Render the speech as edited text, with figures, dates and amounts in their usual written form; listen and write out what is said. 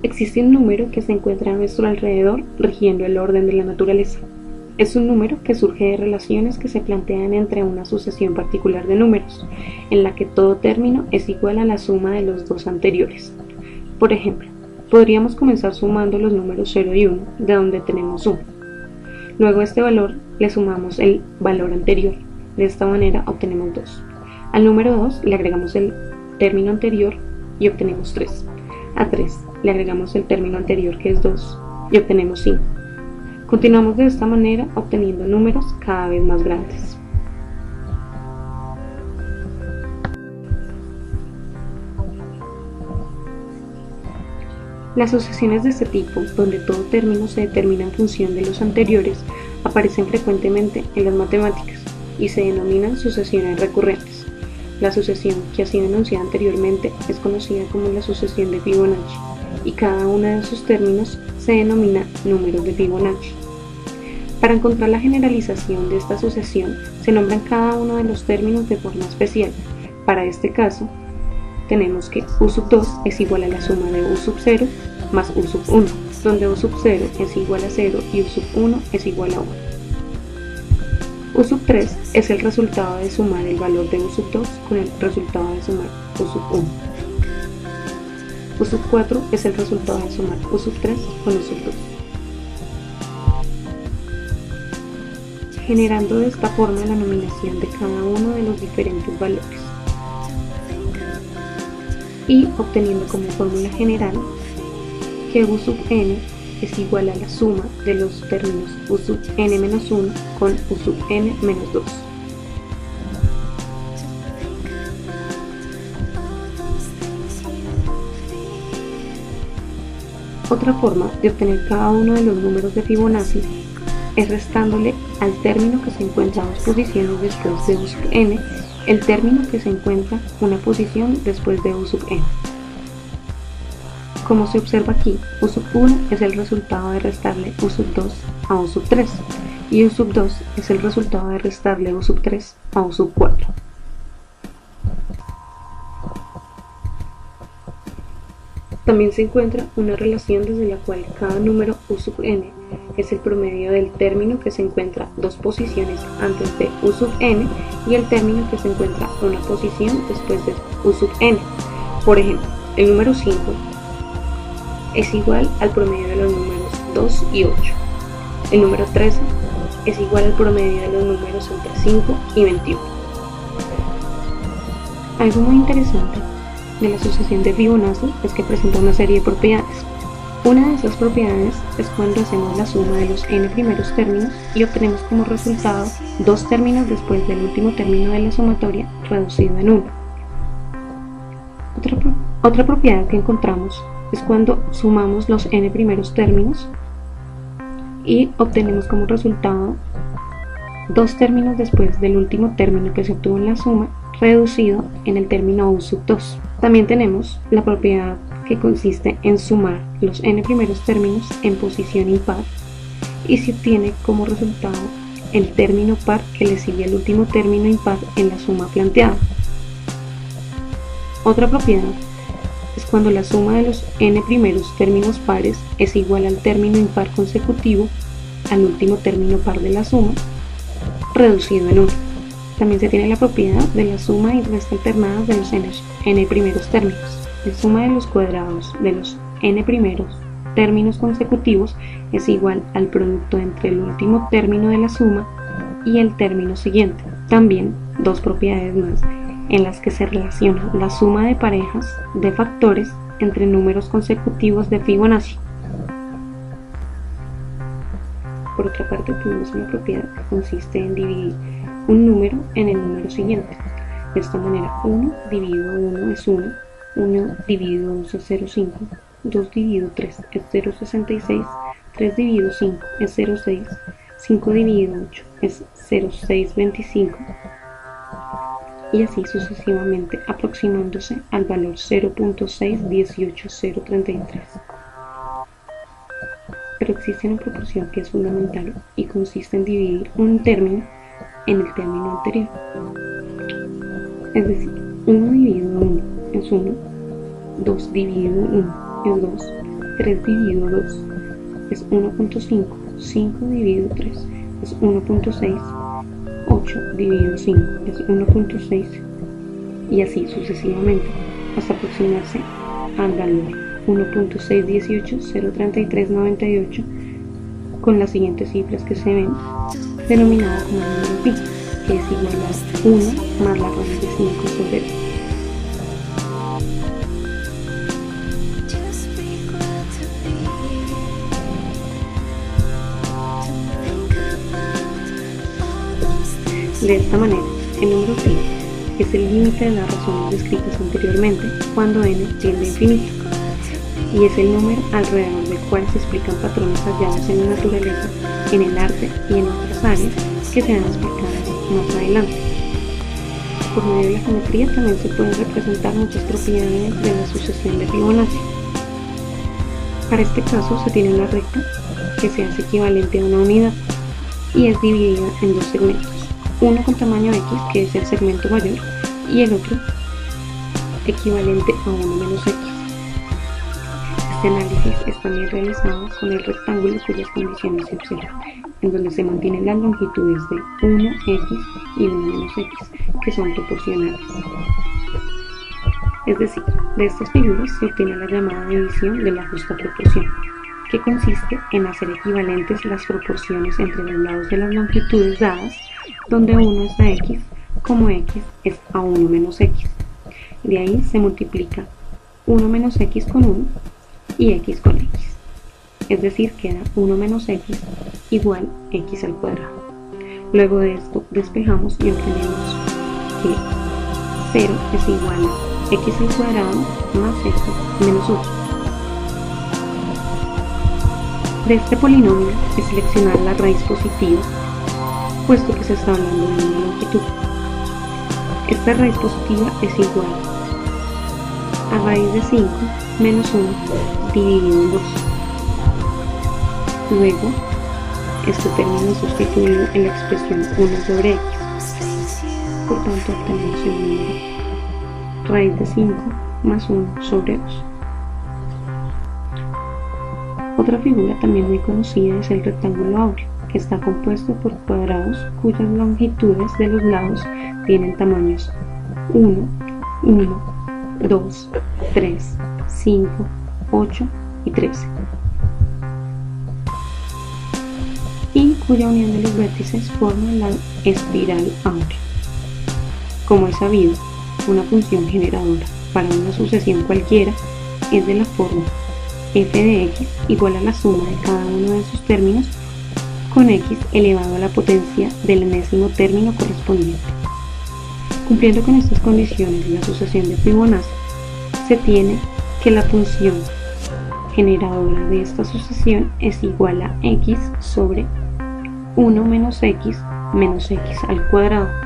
Existe un número que se encuentra a nuestro alrededor rigiendo el orden de la naturaleza. Es un número que surge de relaciones que se plantean entre una sucesión particular de números, en la que todo término es igual a la suma de los dos anteriores. Por ejemplo, podríamos comenzar sumando los números 0 y 1, de donde tenemos 1. Luego a este valor le sumamos el valor anterior. De esta manera obtenemos 2. Al número 2 le agregamos el término anterior y obtenemos 3. A 3 le agregamos el término anterior, que es 2, y obtenemos 5. Continuamos de esta manera obteniendo números cada vez más grandes. Las sucesiones de este tipo, donde todo término se determina en función de los anteriores, aparecen frecuentemente en las matemáticas y se denominan sucesiones recurrentes. La sucesión que ha sido enunciada anteriormente es conocida como la sucesión de Fibonacci, y cada uno de sus términos se denomina números de Fibonacci. Para encontrar la generalización de esta sucesión, se nombran cada uno de los términos de forma especial. Para este caso, tenemos que u sub 2 es igual a la suma de u sub 0 más u sub 1, donde u sub 0 es igual a 0 y u sub 1 es igual a 1. U sub 3 es el resultado de sumar el valor de u sub 2 con el resultado de sumar u sub 1. U sub 4 es el resultado de sumar u sub 3 con u sub 2. Generando de esta forma la nominación de cada uno de los diferentes valores y obteniendo como fórmula general que u sub n es igual a la suma de los términos u sub n menos 1 con u sub n menos 2. Otra forma de obtener cada uno de los números de Fibonacci es restándole al término que se encuentra a 2 posiciones después de u sub n el término que se encuentra una posición después de u sub n. Como se observa aquí, u sub 1 es el resultado de restarle u sub 2 a u sub 3 y u sub 2 es el resultado de restarle u sub 3 a u sub 4. También se encuentra una relación desde la cual cada número u sub n es el promedio del término que se encuentra 2 posiciones antes de u sub n y el término que se encuentra una posición después de u sub n. Por ejemplo, el número 5 es igual al promedio de los números 2 y 8. El número 13 es igual al promedio de los números entre 5 y 21. Algo muy interesante de la sucesión de Fibonacci es que presenta una serie de propiedades. Una de esas propiedades es cuando hacemos la suma de los n primeros términos y obtenemos como resultado 2 términos después del último término de la sumatoria reducido en 1. Otra propiedad que encontramos es cuando sumamos los n primeros términos y obtenemos como resultado 2 términos después del último término que se obtuvo en la suma reducido en el término u sub 2. También tenemos la propiedad que consiste en sumar los n primeros términos en posición impar y se obtiene como resultado el término par que le sigue al último término impar en la suma planteada. Otra propiedad es cuando la suma de los n primeros términos pares es igual al término impar consecutivo al último término par de la suma reducido en 1. También se tiene la propiedad de la suma y resta alternadas de los n primeros términos. La suma de los cuadrados de los n primeros términos consecutivos es igual al producto entre el último término de la suma y el término siguiente. También 2 propiedades más en las que se relaciona la suma de parejas de factores entre números consecutivos de Fibonacci. Por otra parte, tenemos una propiedad que consiste en dividir un número en el número siguiente. De esta manera, 1 dividido 1 es 1, 1 dividido 2 es 0,5, 2 dividido 3 es 0,66, 3 dividido 5 es 0,6, 5 dividido 8 es 0,625 y así sucesivamente, aproximándose al valor 0.618033. Pero existe una proporción que es fundamental y consiste en dividir un término en el término anterior. Es decir, 1 dividido 1 es 1, 2 dividido 1 es 2, 3 dividido 2 es 1.5, 5 dividido 3 es 1.6, 8 dividido 5 es 1.6 y así sucesivamente hasta aproximarse al valor 1.61803398 con las siguientes cifras que se ven, denominada como el número pi, que es igual a 1 más la raíz de 5 sobre 2. De esta manera, el número pi es el límite de las razones descritas anteriormente cuando n tiende a infinito, y es el número alrededor del cual se explican patrones hallados en la naturaleza, en el arte y en otras áreas que se van a explicar más adelante. Por medio de la geometría también se pueden representar muchas propiedades de la sucesión de Fibonacci. Para este caso se tiene una recta que se hace equivalente a una unidad y es dividida en dos segmentos, uno con tamaño x, que es el segmento mayor, y el otro equivalente a 1 menos x. Este análisis es también realizado con el rectángulo cuyas condiciones se observan, en donde se mantienen las longitudes de 1x y 1 menos x, que son proporcionales. Es decir, de estas figuras se obtiene la llamada división de la justa proporción, que consiste en hacer equivalentes las proporciones entre los lados de las longitudes dadas, donde 1 es a x, como x es a 1 menos x. De ahí se multiplica 1 menos x con 1 y x con x. Es decir, queda 1 menos x igual x al cuadrado. Luego de esto despejamos y obtenemos que 0 es igual a x al cuadrado más x menos 1. De este polinomio es seleccionar la raíz positiva, puesto que se está hablando de una longitud. Esta raíz positiva es igual a raíz de 5 menos 1 dividido en 2. Luego, este término es sustituido en la expresión 1 sobre x. Por tanto, obtenemos el número raíz de 5 más 1 sobre 2. Otra figura también muy conocida es el rectángulo áureo, que está compuesto por cuadrados cuyas longitudes de los lados tienen tamaños 1, 1, 2, 3, 5, 8 y 13, y cuya unión de los vértices forma la espiral áurea. Como es sabido, una función generadora para una sucesión cualquiera es de la forma f de x igual a la suma de cada uno de sus términos con x elevado a la potencia del enésimo término correspondiente. Cumpliendo con estas condiciones de la sucesión de Fibonacci, se tiene que la función generadora de esta sucesión es igual a x sobre 1 menos x al cuadrado.